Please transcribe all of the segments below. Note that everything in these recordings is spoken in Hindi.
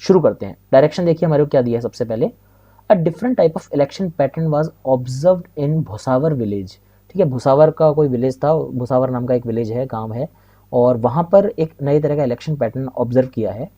शुरू करते हैं। डायरेक्शन देखिए हमारे को क्या दिया है सबसे पहले, a different type of election pattern was observed in Bhusawar village. ठीक है, भुसावर का कोई विलेज था, भुसावर नाम का एक विलेज है, गांव है, और वहां पर एक नए तरह का इलेक्शन पैटर्न ऑब्जर्व किया है।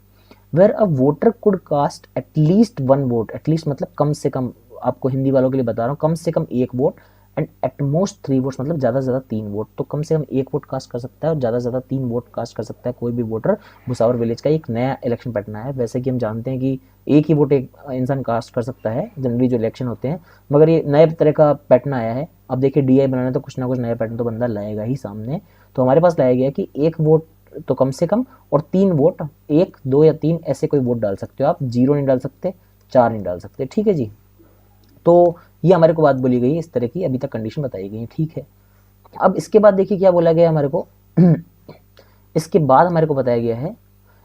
Where a voter could cast at least one vote, at least मतलब कम से कम, आपको हिंदी वालों के लिए बता रहा हूँ, कम से कम एक वोट, एंड एटमोस्ट 3 वोट्स, मतलब ज़्यादा से ज़्यादा 3 वोट। तो कम से कम एक वोट कास्ट कर सकता है और ज़्यादा से ज़्यादा 3 वोट कास्ट कर सकता है कोई भी वोटर। भुसावर विलेज का एक नया इलेक्शन पैटर्न है। वैसे कि हम जानते हैं कि एक ही वोट एक इंसान कास्ट कर सकता है जनरली जो इलेक्शन होते हैं, मगर ये नए तरह का पैटर्न आया है। अब देखिए डीआई बनाना तो कुछ ना कुछ नया पैटर्न तो बंदा लाएगा ही सामने। तो हमारे पास लाया गया कि एक वोट तो कम से कम, और 3 वोट, 1, 2 या 3 ऐसे कोई वोट डाल सकते हो आप, 0 नहीं डाल सकते, 4 नहीं डाल सकते। ठीक है जी, तो ये हमारे को बात बोली गई इस तरह की, अभी तक कंडीशन बताई गई है। ठीक है, अब इसके बाद देखिए क्या बोला गया हमारे को इसके बाद हमारे को बताया गया है,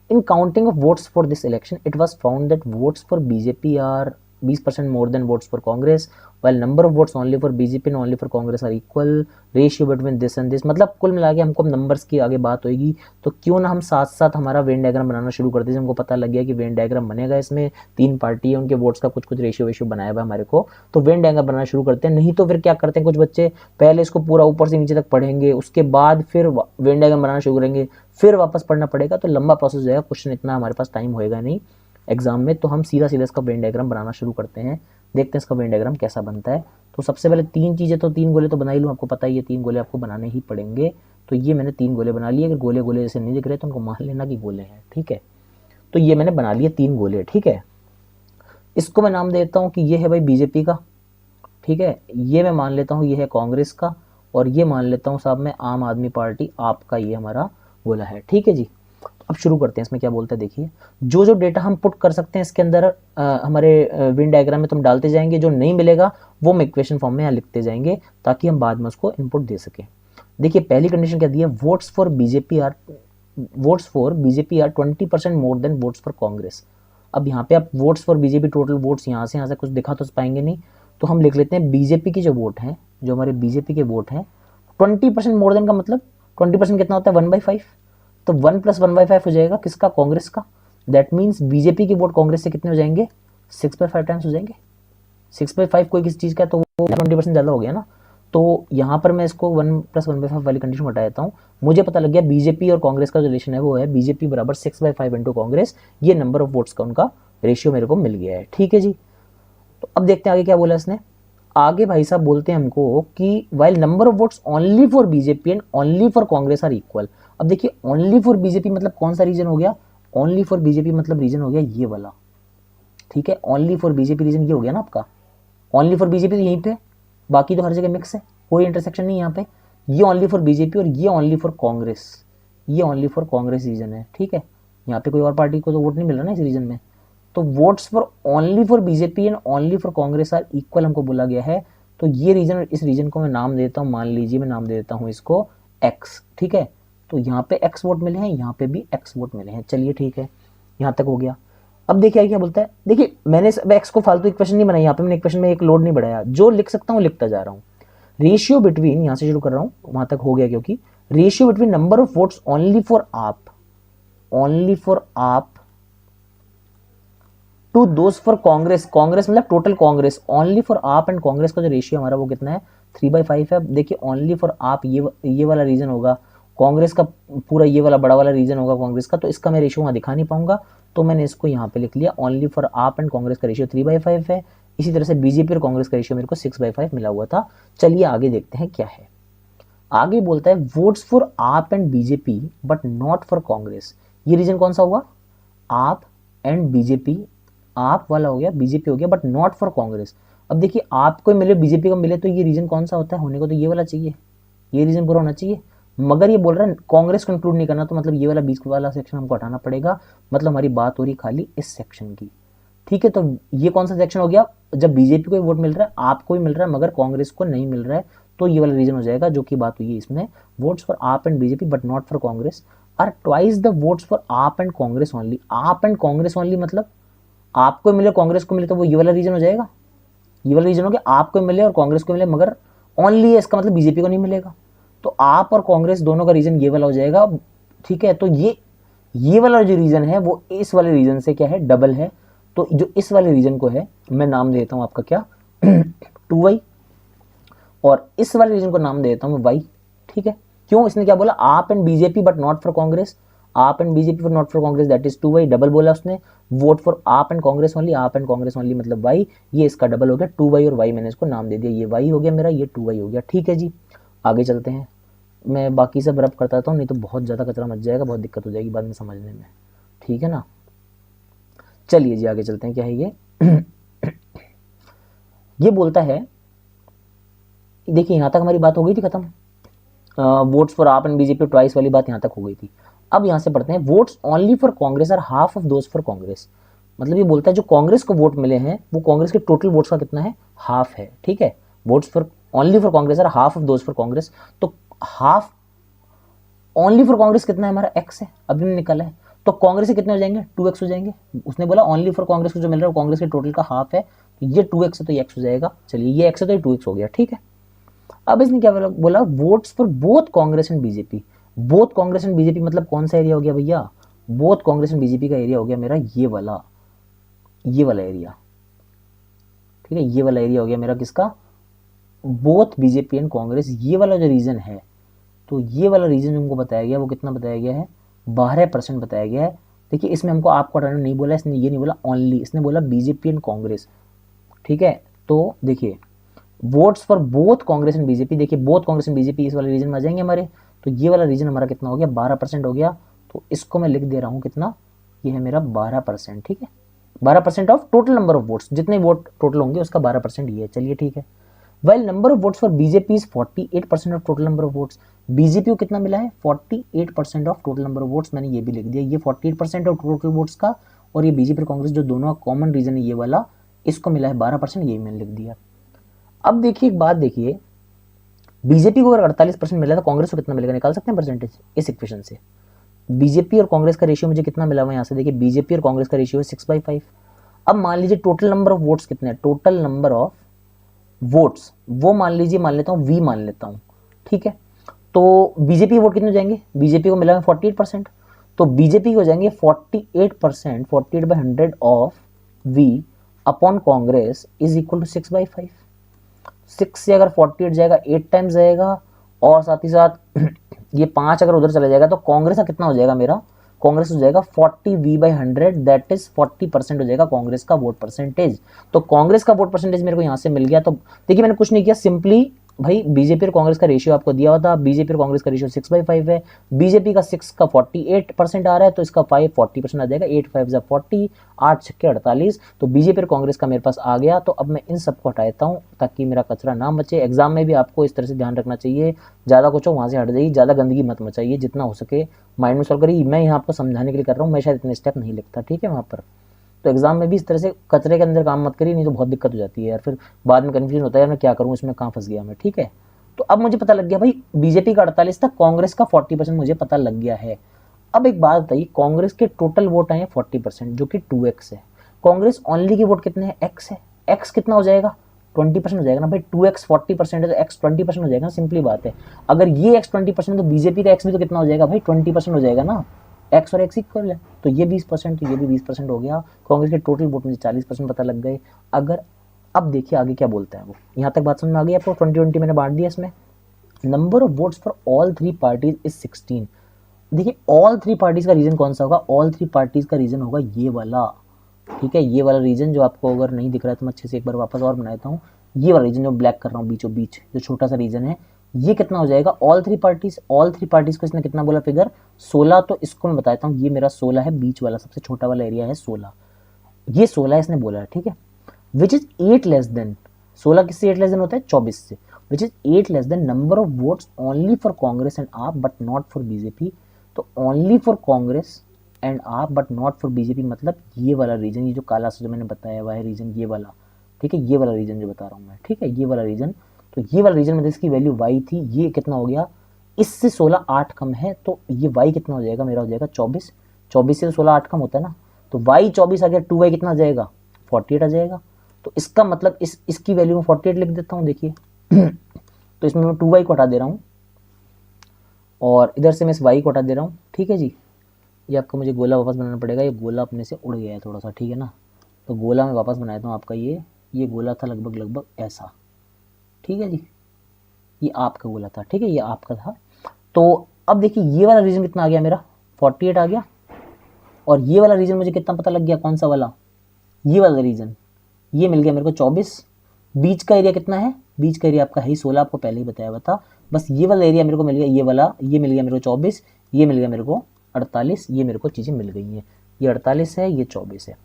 in counting of votes for this election it was found that votes for BJP are 20% more than votes for Congress, while number of votes only for BJP and only for Congress are equal, ratio between this and this. मतलब कुल मिला के हमको नंबर्स की आगे बात होगी, तो क्यों ना हम साथ साथ हमारा वेन डायग्राम बनाना शुरू कर दीजिए। हमको पता लग गया कि वेन डायग्राम बनेगा, इसमें 3 पार्टी है, उनके वोट्स का कुछ कुछ रेशियो बनाया हुआ हमारे को, तो वेन डायग्राम बनाना शुरू करते हैं। नहीं तो फिर क्या करते हैं कुछ बच्चे, पहले इसको पूरा ऊपर से नीचे तक पढ़ेंगे, उसके बाद फिर वेन डायग्राम बनाना शुरू करेंगे, फिर वापस पढ़ना पड़ेगा, तो लंबा प्रोसेस हो जाएगा, क्वेश्चन इतना हमारे पास टाइम होएगा नहीं एग्जाम में। तो हम सीधा सीधा इसका वेन डायग्राम बनाना शुरू करते हैं, देखते हैं इसका वेन डायग्राम कैसा बनता है। तो सबसे पहले 3 चीज़ें, तो 3 गोले तो बना ही लूँ, आपको पता ही है 3 गोले आपको बनाने ही पड़ेंगे। तो ये मैंने 3 गोले बना लिए, अगर गोले गोले जैसे नहीं दिख रहे तो उनको मान लेना कि गोले हैं। ठीक है, तो ये मैंने बना लिए 3 गोले। ठीक है, इसको मैं नाम देता हूँ कि ये है भाई बीजेपी का, ठीक है, ये मैं मान लेता हूँ ये है कांग्रेस का, और ये मान लेता हूँ साहब मैं आम आदमी पार्टी आपका, ये हमारा गोला है। ठीक है जी, अब शुरू करते हैं, इसमें क्या बोलते हैं देखिए। जो जो डेटा हम पुट कर सकते हैं इसके अंदर हमारे विन डायग्राम में तुम डालते जाएंगे, जो नहीं मिलेगा वो हम इक्वेशन फॉर्म में यहाँ लिखते जाएंगे, ताकि हम बाद में उसको इनपुट दे सकें। देखिए पहली कंडीशन क्या दी है, votes for BJP are 20% more than votes for Congress. अब यहाँ पे आप votes for BJP, total votes यहाँ से कुछ दिखा तो पाएंगे नहीं, तो हम लिख लेते हैं बीजेपी की जो वोट हैं, जो हमारे बीजेपी के वोट हैं 20% मोर देन का मतलब 20% कितना होता है 1/5, तो 1 + 1/5 हो जाएगा किसका, कांग्रेस का। दैट मीन्स बीजेपी के वोट कांग्रेस से कितने हो जाएंगे, 6/5 टाइम्स हो जाएंगे। 6/5 कोई किसी चीज का, तो वो 20% ज्यादा हो गया ना। तो यहाँ पर मैं इसको 1 + 1/5 वाली कंडीशन हटा देता हूँ। मुझे पता लग गया बीजेपी और कांग्रेस का जो रिलेशन है वो है बीजेपी बराबर 6/5 इंटू कांग्रेस, ये नंबर ऑफ वोट्स का उनका रेशियो मेरे को मिल गया है। ठीक है जी, तो अब देखते हैं आगे क्या बोला इसने। आगे भाई साहब बोलते हैं हमको कि while number of votes only for BJP and only for Congress are equal. अब देखिए ओनली फॉर बीजेपी मतलब कौन सा रीजन हो गया, ओनली फॉर बीजेपी मतलब रीजन हो गया ये वाला। ठीक है, ओनली फॉर बीजेपी रीजन ये हो गया ना आपका, ओनली फॉर बीजेपी तो यहीं पे, बाकी तो हर जगह मिक्स है, कोई इंटरसेक्शन नहीं यहाँ पे। ये ओनली फॉर बीजेपी और ये ओनली फॉर कांग्रेस, ये ओनली फॉर कांग्रेस रीजन है। ठीक है, यहाँ पे कोई और पार्टी को तो वोट नहीं मिल रहा ना इस रीजन में। तो votes for only for BJP and only for Congress are equal हमको बोला गया है। तो ये रीजन, इस रीजन को मैं नाम देता हूँ, मान लीजिए मैं नाम दे देता हूँ इसको एक्स। ठीक है, तो यहाँ पे एक्स वोट मिले हैं, यहाँ पे भी एक्स वोट मिले हैं। चलिए ठीक है, यहाँ तक हो गया। अब देखिए क्या बोलता है, देखिए मैंने एक्स को फालतू इक्वेशन नहीं बनाई, यहाँ पे मैंने इक्वेशन में एक लोड नहीं बढ़ाया, जो लिख सकता हूँ लिखता जा रहा हूँ। रेशियो बिटवीन, यहाँ से शुरू कर रहा हूँ वहां तक हो गया, क्योंकि ratio between number of votes only for AAP, only for AAP to those for Congress, Congress मतलब total Congress, only for AAP and Congress का जो रेशियो हमारा वो कितना है 3/5 है। देखिए ओनली फॉर आप ये वाला रीजन होगा, कांग्रेस का पूरा ये वाला बड़ा वाला रीजन होगा कांग्रेस का, तो इसका मैं रेशियो वहां दिखा नहीं पाऊंगा, तो मैंने इसको यहाँ पे लिख लिया only for AAP and Congress का रेशियो 3/5 है। इसी तरह से बीजेपी और कांग्रेस का रेशियो मेरे को 6/5 मिला हुआ था। चलिए आगे देखते हैं क्या है। आगे बोलता है votes for AAP and BJP but not for Congress. ये रीजन कौन सा हुआ, आप एंड बीजेपी, आप वाला हो गया, बीजेपी हो गया, बट नॉट फॉर कांग्रेस। अब देखिए आपको मिले बीजेपी को मिले, तो ये रीजन कौन सा होता है, होने को तो ये वाला चाहिए, ये रीजन पूरा होना चाहिए, मगर ये बोल रहा है कांग्रेस को इंक्लूड नहीं करना, तो मतलब ये वाला बीच वाला सेक्शन हमको हटाना पड़ेगा। मतलब हमारी बात हो रही खाली इस सेक्शन की। ठीक है, तो ये कौन सा सेक्शन हो गया, जब बीजेपी को वोट मिल रहा है, आपको भी मिल रहा है, मगर कांग्रेस को नहीं मिल रहा है, तो ये वाला रीजन हो जाएगा जो कि बात हुई है इसमें। Votes for AAP and BJP but not for Congress are twice the votes for AAP and Congress only. AAP and Congress only मतलब आपको मिले कांग्रेस को मिले, तो वो ये वाला रीजन हो जाएगा, ये वाला रीजन हो गया, आपको मिले और कांग्रेस को मिले, मगर ओनली है, इसका मतलब बीजेपी को नहीं मिलेगा, तो आप और कांग्रेस दोनों का रीजन ये वाला हो जाएगा। ठीक है, तो ये ये वाला जो रीजन है वो इस वाले रीजन से क्या है, डबल है। तो जो इस वाले रीजन को है मैं नाम देता हूं आपका क्या 2y, और इस वाले रीजन को नाम दे देता हूं मैं y। ठीक है, क्यों, इसने क्या बोला, AAP and BJP but not for Congress, AAP and BJP but not for Congress that is 2y, double बोला उसने, vote for AAP and Congress only, AAP and Congress only मतलब y, ये इसका डबल हो गया 2y, और y मैंने इसको नाम दे दिया, ये y हो गया मेरा, ये 2y हो गया। ठीक है जी, आगे चलते हैं, मैं बाकी सब रब करता हूँ, नहीं तो बहुत ज़्यादा कचरा मच जाएगा, बहुत दिक्कत हो जाएगी बाद में समझने में, ठीक है ना। चलिए जी आगे चलते हैं, क्या है ये ये बोलता है, देखिए यहाँ तक हमारी बात हो गई थी खत्म, votes for AAP and BJP twice वाली बात यहाँ तक हो गई थी। अब यहाँ से पढ़ते हैं, votes only for Congress are half of those for Congress, मतलब ये बोलता है जो कांग्रेस को वोट मिले हैं वो कांग्रेस के टोटल वोट्स का कितना है, हाफ है। ठीक है, votes for only for Congress are half of those for Congress, तो हाफ ओनली फॉर कांग्रेस कितना है हमारा, एक्स है, अभी नहीं निकला है, तो कांग्रेस से कितने हो जाएंगे, 2x हो जाएंगे। उसने बोला ओनली फॉर कांग्रेस को जो मिल रहा है वो कांग्रेस के टोटल का हाफ है, तो ये 2x है तो ये x हो जाएगा। चलिए ये x है तो ये 2x हो गया। ठीक है, अब इसने क्या बोला, votes for both Congress and BJP, both Congress and BJP मतलब कौन सा एरिया हो गया भैया, बोथ कांग्रेस एंड बीजेपी का एरिया हो गया मेरा ये वाला एरिया। ठीक है, ये वाला एरिया हो गया मेरा किसका, बोथ बीजेपी एंड कांग्रेस, ये वाला जो रीजन है, तो ये वाला रीजन हमको बताया गया वो कितना बताया गया है, 12% बताया गया है। देखिए इसमें हमको आपको हटाना नहीं बोला, इसने ये नहीं बोला ओनली, इसने बोला बीजेपी एंड कांग्रेस। ठीक है, तो देखिए votes for both Congress and BJP, देखिए बोथ कांग्रेस एंड बीजेपी इस वाले रीजन में आ जाएंगे हमारे, तो ये वाला रीजन हमारा कितना हो गया, 12% हो गया। तो इसको मैं लिख दे रहा हूँ कितना, ये है मेरा 12%। ठीक है, 12% of total number of votes, जितने वोट टोटल होंगे उसका 12% ये है। चलिए ठीक है, well number of votes for BJP is 48% of total number of votes, BJP को कितना मिला है, 48% of total number of votes, मैंने ये भी लिख दिया, ये 48% ऑफ टोटल वोट्स का, और ये बीजेपी और कांग्रेस जो दोनों का कॉमन रीजन है ये वाला, इसको मिला है 12%, ये मैंने लिख दिया। अब देखिए एक बात देखिए, बीजेपी को अगर 48% मिला तो कांग्रेस को कितना मिलेगा, निकाल सकते हैं परसेंटेज इस इक्वेशन से। बीजेपी और कांग्रेस का रेशियो मुझे कितना मिला हुआ यहाँ से, देखिए बीजेपी और कांग्रेस का रेशियो है 6/5। अब मान लीजिए टोटल नंबर ऑफ वोट्स कितने हैं, टोटल नंबर ऑफ वोट्स वो मान लीजिए, मान लेता हूँ वी मान लेता हूँ। ठीक है, तो बीजेपी वोट कितने जाएंगे, बीजेपी को मिला है 48%, तो बीजेपी को जाएंगे 48%, 48/100 of V upon Congress is equal to 6/5। 6 से अगर 48 जाएगा 8 टाइम्स जाएगा, और साथ ही साथ ये 5 अगर उधर चला जाएगा तो कांग्रेस का कितना हो जाएगा मेरा, कांग्रेस हो जाएगा 40v/100 दैट इज 40% हो जाएगा कांग्रेस का वोट परसेंटेज। तो कांग्रेस का वोट परसेंटेज मेरे को यहाँ से मिल गया। तो देखिए मैंने कुछ नहीं किया, सिंपली भाई बीजेपी और कांग्रेस का रेशियो आपको दिया हुआ था, बीजेपी और कांग्रेस का रेशियो 6/5 है, बीजेपी का 6 का 48% आ रहा है, तो इसका 5 40% आ जाएगा, 8 5 40, 8 6 48, तो बीजेपी और कांग्रेस का मेरे पास आ गया। तो अब मैं इन सबको हटा देता हूँ ताकि मेरा कचरा ना बचे। एग्जाम में भी आपको इस तरह से ध्यान रखना चाहिए, ज़्यादा कुछ हो वहाँ से हट जाइए, ज़्यादा गंदगी मत मचाइए, जितना हो सके माइंड में सॉल्व करिए। मैं यहाँ आपको समझाने के लिए कर रहा हूँ, मैं शायद इतने स्टेप नहीं लिखता, ठीक है वहाँ पर। तो एग्जाम में भी इस तरह से कचरे के अंदर काम मत करिए, नहीं तो बहुत दिक्कत हो जाती है यार, फिर बाद में कन्फ्यूजन होता है यार मैं क्या करूँ, इसमें कहाँ फंस गया मैं। ठीक है, तो अब मुझे पता लग गया भाई बीजेपी का 48 था, कांग्रेस का 40% मुझे पता लग गया है। अब एक बात बताइए, कांग्रेस के टोटल वोट आए हैं 40% जो कि 2x है, कांग्रेस ओनली के वोट कितने हैं, x है, x कितना हो जाएगा 20% हो जाएगा ना भाई, 2x 40% है तो x 20% हो जाएगा, सिंपली बात है। अगर ये x 20% तो बीजेपी का x भी तो कितना हो जाएगा भाई 20% हो जाएगा ना, x और x इक्वल है, तो ये 20%, तो ये भी 20% हो गया। कांग्रेस के टोटल वोट मुझे 40% पता लग गए। अगर अब देखिए आगे क्या बोलता है वो, यहाँ तक बात समझ में आ गई आपको, 2020 मैंने बांट दिया इसमें। Number of votes for all 3 parties is 16। देखिए ऑल 3 पार्टीज का रीजन कौन सा होगा, ऑल 3 पार्टीज का रीजन होगा ये वाला। ठीक है, ये वाला रीजन जो आपको अगर नहीं दिख रहा है तो मैं अच्छे से एक बार वापस और बना देता हूँ, ये वाला रीजन जो ब्लैक कर रहा हूँ बीचों बीच, जो छोटा सा रीजन है, ये कितना हो जाएगा, ऑल 3 पार्टीज। ऑल 3 पार्टीज को इसने कितना बोला फिगर 16, तो इसको मैं बताता हूँ, ये मेरा 16 है, बीच वाला सबसे छोटा वाला एरिया है 16, ये 16 इसने बोला है। ठीक है, विच इज 8 लेस देन, 16 किससे 8 लेस देन होता है, 24 से, which is 8 less than number of votes only for Congress and आप बट नॉट फॉर बीजेपी। तो ओनली फॉर कांग्रेस एंड आप बट नॉट फॉर बीजेपी मतलब ये वाला रीजन, ये जो काला सा जो मैंने बताया हुआ है रीजन, ये वाला। ठीक है, ये वाला रीजन जो बता रहा हूँ मैं, ठीक है, ये वाला रीजन। तो ये वाला रीजन में इसकी वैल्यू y थी, ये कितना हो गया, इससे 16 8 कम है, तो ये y कितना हो जाएगा मेरा, हो जाएगा 24। 24 से तो 16 8 कम होता है ना, तो y 24 आ गया, 2y कितना आ जाएगा 48 आ जाएगा। तो इसका मतलब इसकी वैल्यू में 48 लिख देता हूँ, देखिए तो इसमें मैं 2y को हटा दे रहा हूँ और इधर से मैं इस y को हटा दे रहा हूँ। ठीक है जी, ये आपका मुझे गोला वापस बनाना पड़ेगा, ये गोला अपने से उड़ गया है थोड़ा सा, ठीक है ना। तो गोला मैं वापस बनाता हूँ आपका, ये गोला था लगभग ऐसा, ठीक है जी, ये आपका गोला था, ठीक है, ये आपका था। तो अब देखिए ये वाला रीजन कितना आ गया मेरा, 48 आ गया, और ये वाला रीजन मुझे कितना पता लग गया, कौन सा वाला, ये वाला रीजन, ये मिल गया मेरे को 24। बीच का एरिया कितना है, बीच का एरिया आपका है ही 16, आपको पहले ही बताया हुआ था। बस ये वाला एरिया मेरे को मिल गया, ये वाला, ये मिल गया मेरे को 24, ये मिल गया मेरे को 48, ये मेरे को चीज़ें मिल गई हैं, ये 48 है, ये 24 है,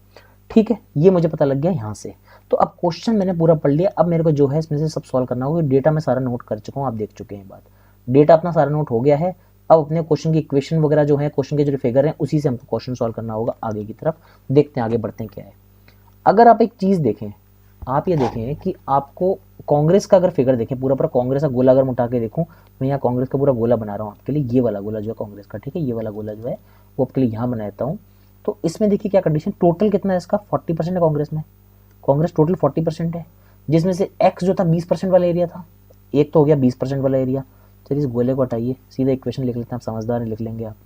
ठीक है, ये मुझे पता लग गया यहाँ से। तो अब क्वेश्चन मैंने पूरा पढ़ लिया, अब मेरे को जो है इसमें से सब सॉल्व करना होगा। डेटा मैं सारा नोट कर चुका हूँ, आप देख चुके हैं बात, डेटा अपना सारा नोट हो गया है। अब अपने क्वेश्चन की इक्वेशन वगैरह जो है, क्वेश्चन के जो फिगर हैं, उसी से हमको क्वेश्चन सॉल्व करना होगा आगे की तरफ। देखते हैं आगे बढ़ते हैं क्या है। अगर आप एक चीज़ देखें, आप ये देखें कि आपको कांग्रेस का अगर फिगर देखें, पूरा पूरा कांग्रेस का गोला अगर उठा के देखूं, मैं यहाँ कांग्रेस का पूरा गोला बना रहा हूँ आपके लिए, ये वाला गोला जो है कांग्रेस का, ठीक है, ये वाला गोला जो है वो आपके लिए यहाँ बना देता हूँ। तो इसमें देखिए क्या कंडीशन, टोटल कितना है इसका, 40% है कांग्रेस में, कांग्रेस टोटल 40% है, जिसमें से एक्स जो था 20% वाला एरिया था, एक तो हो गया 20% वाला एरिया। चलिए इस गोले को हटाइए, सीधा इक्वेशन लिख लेते हैं, आप समझदार हैं, लिख लेंगे आप।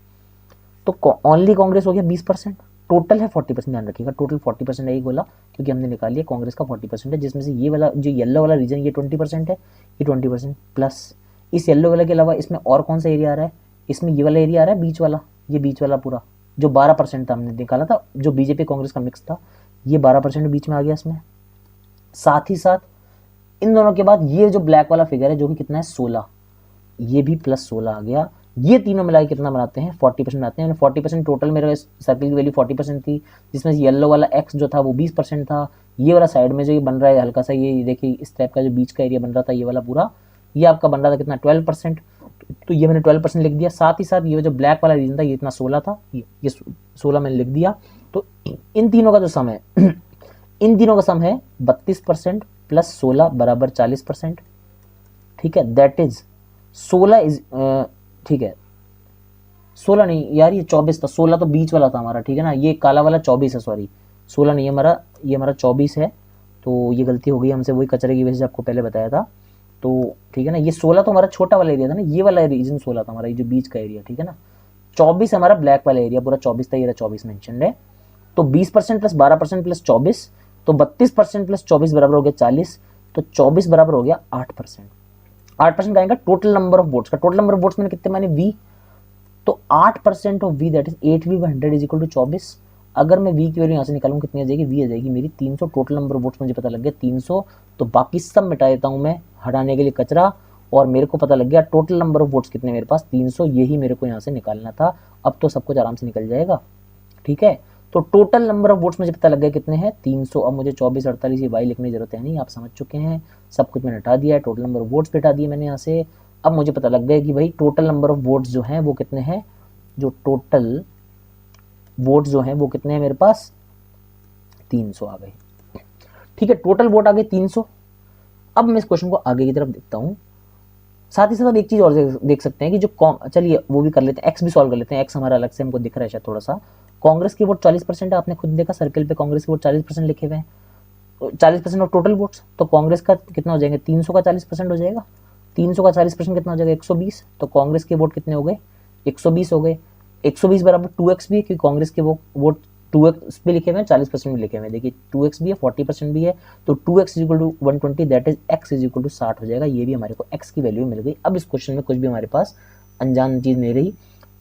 तो ओनली कांग्रेस हो गया 20%, टोटल है 40%, ध्यान रखिएगा टोटल 40% है ये गोला, क्योंकि हमने निकाल लिया कांग्रेस का 40% है, जिसमें से ये वाला जो येलो वाला रीजन ये 20% है, ये 20% प्लस इस येलो वाले के अलावा इसमें और कौन सा एरिया आ रहा है, इसमें ये वाला एरिया आ रहा है बीच वाला, ये बीच वाला पूरा जो 12% था हमने निकाला था, जो बीजेपी कांग्रेस का मिक्स था, ये 12% बीच में आ गया इसमें। साथ ही साथ इन दोनों के बाद ये जो ब्लैक वाला फिगर है जो कि कितना है 16, ये भी प्लस 16 आ गया। ये तीनों मिला के कितना बनाते हैं 40% बनाते हैं। 40% टोटल मेरे सर्किल की वैल्यू 40% थी, जिसमें येलो वाला एक्स जो था वो 20% था। ये वाला साइड में जो ये बन रहा है हल्का सा, ये देखिए इस टाइप का जो बीच का एरिया बन रहा था ये वाला पूरा, ये आपका बन रहा था कितना 12%, तो ये मैंने 12% लिख दिया। साथ ही साथ ये जो ब्लैक वाला रीजन था ये इतना 16 था, ये 16 मैंने लिख दिया। तो इन तीनों का जो सम है इन तीनों का सम है 32% प्लस 16 बराबर 40%, ठीक है, दैट इज 16 इज ठीक है 16 नहीं यार, ये 24 था, 16 तो बीच वाला था हमारा, ठीक है ना, ये काला वाला 24 है, सॉरी 16 नहीं है हमारा, ये हमारा 24 है। तो ये गलती हो गई हमसे, वही कचरे की वजह से आपको पहले बताया था। तो ठीक है ना, ये 16 तो हमारा छोटा वाला एरिया था ना, ये वाला रीजन 16 था हमारा, ये जो बीच का एरिया, ठीक है ना। 24 हमारा ब्लैक वाला एरिया पूरा 24 था, ये 24 मेंशन है। तो 20% प्लस 12% प्लस 24, तो 32% प्लस 24 बराबर हो गया 40, तो 24 बराबर हो गया 8%। 8% आएगा टोटल नंबर ऑफ वोट्स का, टोटल नंबर ऑफ वोट्स मैंने कितने माने V, तो 8% of V that is 8V/100 is equal to 24। अगर मैं V की वैल्यू यहाँ से निकालूँ कितनी आ जाएगी, V आ जाएगी मेरी 300। टोटल नंबर ऑफ वोट्स मुझे पता लग गया 300, तो बाकी सब मिटा देता हूँ मैं हटाने के लिए कचरा, और मेरे को पता लग गया टोटल नंबर ऑफ वोट्स कितने मेरे पास 300, यही मेरे को यहाँ से निकालना था। अब तो सब कुछ आराम से निकल जाएगा, ठीक है। तो टोटल नंबर ऑफ वोट्स मुझे पता लग गया कितने हैं 300। अब मुझे 24 48 ये वाई लिखने की जरूरत है नहीं, आप समझ चुके हैं, सब कुछ मैंने हटा दिया है, टोटल नंबर ऑफ वोट्स भी हटा दिए मैंने यहाँ से। अब मुझे पता लग गया कि भाई टोटल नंबर ऑफ वोट्स जो हैं वो कितने हैं, जो टोटल वोट्स जो हैं वो कितने हैं मेरे पास 300 आ गए, ठीक है, टोटल वोट आ गए 300। अब मैं इस क्वेश्चन को आगे की तरफ देखता हूँ। साथ ही साथ अब एक चीज और देख सकते हैं कि जो चलिए वो भी कर लेते हैं, एक्स भी सॉल्व कर लेते हैं। एक्स हमारा अलग से हमको दिख रहा है शायद थोड़ा सा। कांग्रेस की वोट 40% है, आपने खुद देखा सर्किल पे कांग्रेस की वोट 40% लिखे हुए हैं, 40% ऑफ टोटल वोट्स। तो कांग्रेस का कितना हो जाएगा 300 का 40% हो जाएगा, 300 का 40% कितना हो जाएगा 120। तो कांग्रेस के वोट कितने हो गए 120 हो गए। 120 बराबर 2x भी है, क्योंकि कांग्रेस के वो वोट 2x भी लिखे हुए हैं, 40% भी लिखे हुए हैं। देखिए 2x भी है 40% भी है, तो 2x is equal to 120 that is x is equal to 60 हो जाएगा। ये भी हमारे को x की वैल्यू मिल गई। अब इस क्वेश्चन में कुछ भी हमारे पास अनजान चीज नहीं रही।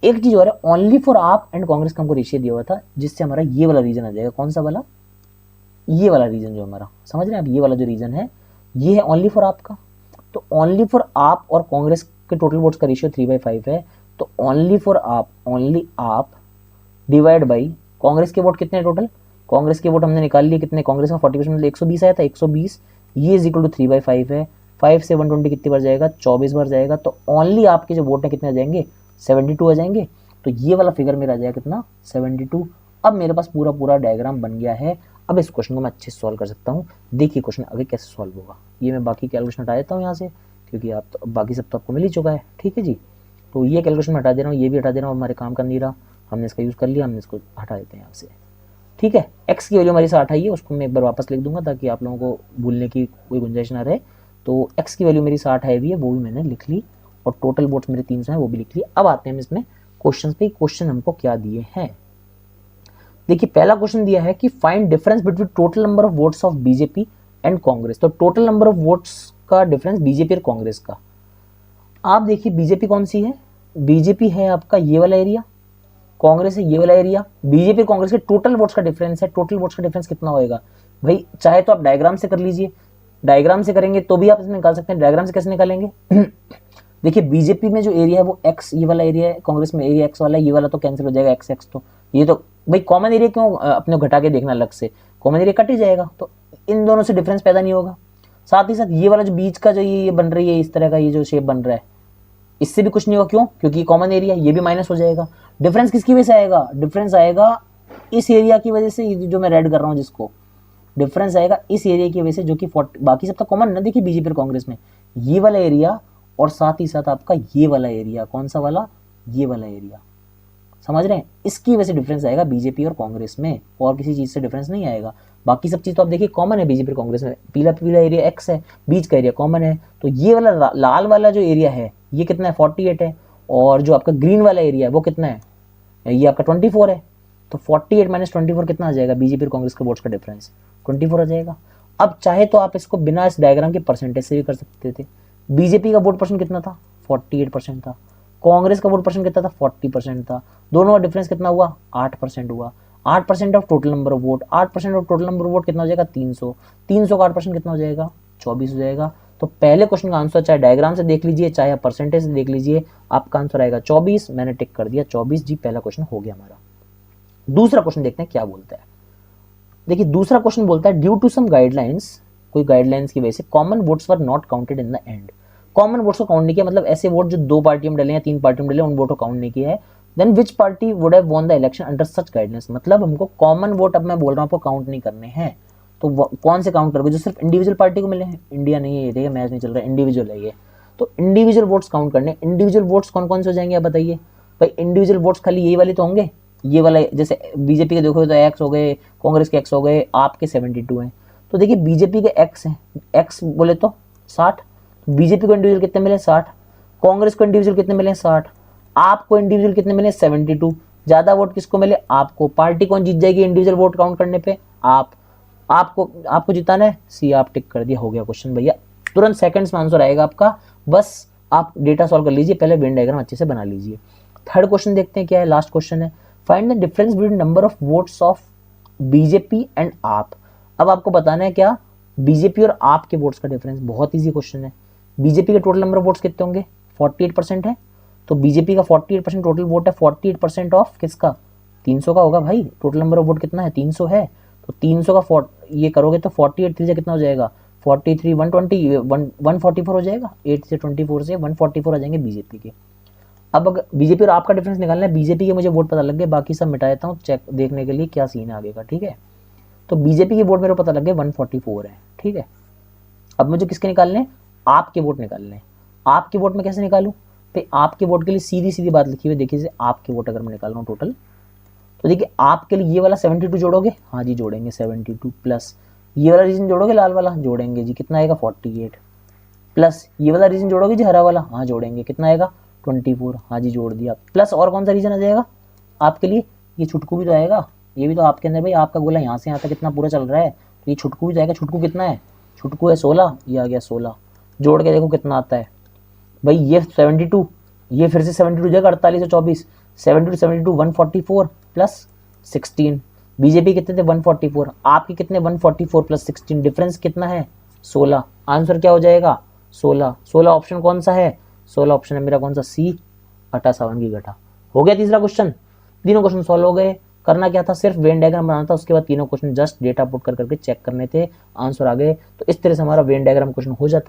एक चीज और है, only for AAP and Congress का हमको रेशियो दिया हुआ था, जिससे हमारा ये वाला रीजन आ जाएगा। कौन सा वाला, ये वाला रीजन जो हमारा, समझ रहे हैं आप, ये वाला जो रीजन है ये है ओनली फॉर आपका। तो ओनली फॉर आप और कांग्रेस के टोटल वोट्स का रेशियो 3/5 है। तो ओनली फॉर आप, ओनली आप डिवाइड बाई कांग्रेस के वोट कितने टोटल, कांग्रेस के वोट हमने निकाल लिए कितने, कांग्रेस का 40% 120 आया था, 120 ये इज इक्वल टू 3/5 है। 5 से 120 कितनी बार जाएगा 24 बार जाएगा। तो ओनली आपके जो वोट है कितने आ जाएंगे 72 आ जाएंगे। तो ये वाला फिगर मेरा आ जाएगा कितना 72। अब मेरे पास पूरा पूरा डायग्राम बन गया है। अब इस क्वेश्चन को मैं अच्छे से सॉल्व कर सकता हूँ। देखिए क्वेश्चन आगे कैसे सॉल्व होगा। ये मैं बाकी कैलकुलेशन हटा देता हूँ यहाँ से, क्योंकि आप तो बाकी सब तो आपको मिल ही चुका है, ठीक है जी। तो ये कैलकुलेशन मैं हटा दे रहा हूँ, ये भी हटा दे रहा हूँ, हमारे काम का नहीं रहा, हमने इसका यूज़ कर लिया, हमने इसको हटा देते हैं यहाँ से, ठीक है। एक्स की वैल्यू हमारी 60 आई है, उसको मैं एक बार वापस लिख दूंगा ताकि आप लोगों को भूलने की कोई गुंजाइश ना रहे। तो एक्स की वैल्यू मेरी 60 है भी है, वो भी मैंने लिख ली, और टोटल वोट्स मेरे 300 हैं वो भी लिख ली। अब आते हैं हम इसमें क्वेश्चन पे क्वेश्चन हमको क्या दिए हैं। देखिए पहला क्वेश्चन दिया है कि find difference between total number of votes of BJP and Congress. तो टोटल नंबर ऑफ वोट्स का डिफरेंस बीजेपी और कांग्रेस का। आप देखिए बीजेपी कौन सी है, बीजेपी है आपका ये वाला एरिया, कांग्रेस है ये वाला एरिया। बीजेपी और कांग्रेस के टोटल वोट्स का डिफरेंस है, टोटल वोट्स का डिफरेंस कितना होएगा भाई, चाहे तो आप डायग्राम से कर लीजिए, डायग्राम से करेंगे तो भी आप इसमें निकाल सकते हैं। डायग्राम से कैसे निकालेंगे देखिए बीजेपी में जो एरिया है वो एक्स ये वाला एरिया है, कांग्रेस में एरिया एक्स वाला है, ये वाला तो कैंसिल हो जाएगा एक्स एक्स, तो ये तो भाई कॉमन एरिया क्यों अपने घटा के देखना अलग से, कॉमन एरिया कट ही जाएगा, तो इन दोनों से डिफरेंस पैदा नहीं होगा। साथ ही साथ ये वाला जो बीच का जो ये बन रही है इस तरह का ये जो शेप बन रहा है इससे भी कुछ नहीं होगा, क्यों, क्योंकि कॉमन एरिया, ये भी माइनस हो जाएगा। डिफरेंस किसकी वजह से आएगा, डिफरेंस आएगा इस एरिया की वजह से, जो मैं रेड कर रहा हूँ जिसको, डिफरेंस आएगा इस एरिया की वजह से जो कि 40, बाकी सब तो कॉमन ना। देखिए बीजेपी और कांग्रेस में ये वाला एरिया और साथ ही साथ आपका ये वाला एरिया, कौन सा वाला, ये वाला एरिया, समझ रहे हैं, इसकी वजह से डिफरेंस आएगा बीजेपी और कांग्रेस में, और किसी चीज से डिफरेंस नहीं आएगा। बाकी सब चीज तो आप देखिए कॉमन है बीजेपी और कांग्रेस में, पीला पीला एरिया एक्स है, बीच का एरिया कॉमन है, तो ये वाला लाल वाला जो एरिया है ये कितना है 48 है, और जो आपका ग्रीन वाला एरिया है वो कितना है, ये आपका 24 है। तो 48 माइनस 24 कितना आ जाएगा, बीजेपी और कांग्रेस के वोट्स का डिफरेंस 24 आ जाएगा। अब चाहे तो आप इसको बिना इस डायग्राम के परसेंटेज से भी कर सकते थे। बीजेपी का वोट परसेंट कितना था, 48% था, कांग्रेस का वोट परसेंट कितना था, 40% था, दोनों का डिफरेंस कितना हुआ, 8% हुआ। 8% of total number of vote, 8% of total number of vote कितना हो जाएगा, 300, 300 का 8% कितना हो जाएगा, 24 हो जाएगा। तो पहले क्वेश्चन का आंसर चाहे डायग्राम से देख लीजिए चाहे आप परसेंटेज से देख लीजिए, आपका आंसर आएगा 24। मैंने टिक कर दिया 24 जी, पहला क्वेश्चन हो गया हमारा। दूसरा क्वेश्चन देखते हैं क्या बोलता है। देखिए दूसरा क्वेश्चन बोलता है ड्यू टू सम गाइडलाइंस, कोई गाइडलाइंस की वजह से common votes were not counted in the end. Common votes को काउंट नहीं किया, मतलब ऐसे वोट जो 2 पार्टियों में डले या 3 पार्टियों में डले उन वोट को काउंट नहीं किया है। Then which party would have won the election under such guidelines. मतलब हमको कॉमन वोट, अब मैं बोल रहा हूँ आपको काउंट नहीं करने हैं, तो कौन से काउंट करोगे, जो सिर्फ इंडिविजुअल पार्टी को मिले हैं, इंडिया नहीं है ये, मैच नहीं चल रहा है, इंडिविजुअल है ये, तो इंडिविजुअल वोट्स काउंट करने। इंडिविजुअल वोट्स कौन कौन से हो जाएंगे आप बताइए भाई, इंडिविजुअल वोट्स खाली यही वाले तो होंगे, ये वाला जैसे बीजेपी के देखो तो एक्स हो गए, कांग्रेस के एक्स हो गए, आपके 72 हैं। तो देखिए बीजेपी के एक्स हैं, एक्स बोले तो 60, बीजेपी को इंडिविजुअल कितने मिले 60, कांग्रेस को इंडिविजुअल कितने मिले 60, आपको इंडिविजुअल कितने मिले 72। ज्यादा वोट किसको मिले, आपको। पार्टी कौन जीत जाएगी इंडिविजुअल वोट काउंट करने पे, आपको जिताना है, सी आप टिक कर दिया, हो गया क्वेश्चन भैया। तुरंत सेकंड्स में आंसर आएगा आपका, बस आप डेटा सॉल्व कर लीजिए, पहले वेन डायग्राम अच्छे से बना लीजिए। थर्ड क्वेश्चन देखते हैं क्या है, लास्ट क्वेश्चन है, find the difference between number of votes of BJP and आप। अब आपको बताना है क्या, बीजेपी और आप के वोट्स का डिफरेंस। बहुत इजी क्वेश्चन है। बीजेपी के टोटल नंबर ऑफ वोट्स कितने होंगे, 48% है, तो बीजेपी का 48% टोटल वोट है, 48% ऑफ किसका, 300 का होगा भाई। टोटल नंबर ऑफ वोट कितना है, 300 है, तो 300 का ये करोगे तो 48 3 से कितना हो जाएगा, 43 120 144 हो जाएगा, 8 से 24 से 144 आ जाएंगे बीजेपी के। अब अगर बीजेपी और आपका डिफरेंस निकालना है, बीजेपी के मुझे वोट पता लग गए, बाकी सब मिटा देता हूँ चेक देखने के लिए क्या सीन है आगे का, ठीक है। तो बीजेपी के वोट मेरे को पता लग गए 144 है, ठीक है। अब मुझे किसके निकालने हैं, आपके वोट निकालने हैं। आपके वोट में कैसे निकालूं, तो आपके वोट के लिए सीधी सीधी बात लिखी हुई, देखिए आपके वोट अगर मैं निकाल रहा हूँ टोटल, तो देखिए आपके लिए ये वाला 72 जोड़ोगे, हाँ जी जोड़ेंगे 72, प्लस ये वाला रीजन जोड़ोगे लाल वाला, जोड़ेंगे जी, कितना आएगा 48, प्लस ये वाला रीजन जोड़ोगे जी हरा वाला, हाँ जोड़ेंगे, कितना आएगा 24, हाँ जी जोड़ दिया, प्लस और कौन सा रीजन आ जाएगा आपके लिए, ये छुटकू भी तो आएगा, ये भी तो आपके अंदर भाई, आपका गोला यहाँ से यहाँ तक कितना पूरा चल रहा है, तो ये छुटकू भी जाएगा। छुटकू कितना है, छुटकू है 16, ये आ गया 16, जोड़ के देखो कितना आता है भाई, ये 72, ये फिर से 72 जाएगा 48 से 24, 72 144 प्लस 16। बीजेपी कितने थे 144, आपके कितने 144 प्लस 16, डिफरेंस कितना है 16। आंसर क्या हो जाएगा 16। 16 ऑप्शन कौन सा है, 16 ऑप्शन है मेरा कौन सा, सी 58 की घटा। हो गया तीसरा क्वेश्चन। तीनों क्वेश्चन सॉल्व हो गए। करना क्या था, सिर्फ वेन डायग्राम बनाना था, उसके बाद तीनों क्वेश्चन जस्ट डेटा पुट करके चेक करने थे, आंसर आ गए। तो इस तरह से हमारा वेन डायग्राम क्वेश्चन हो जाता है।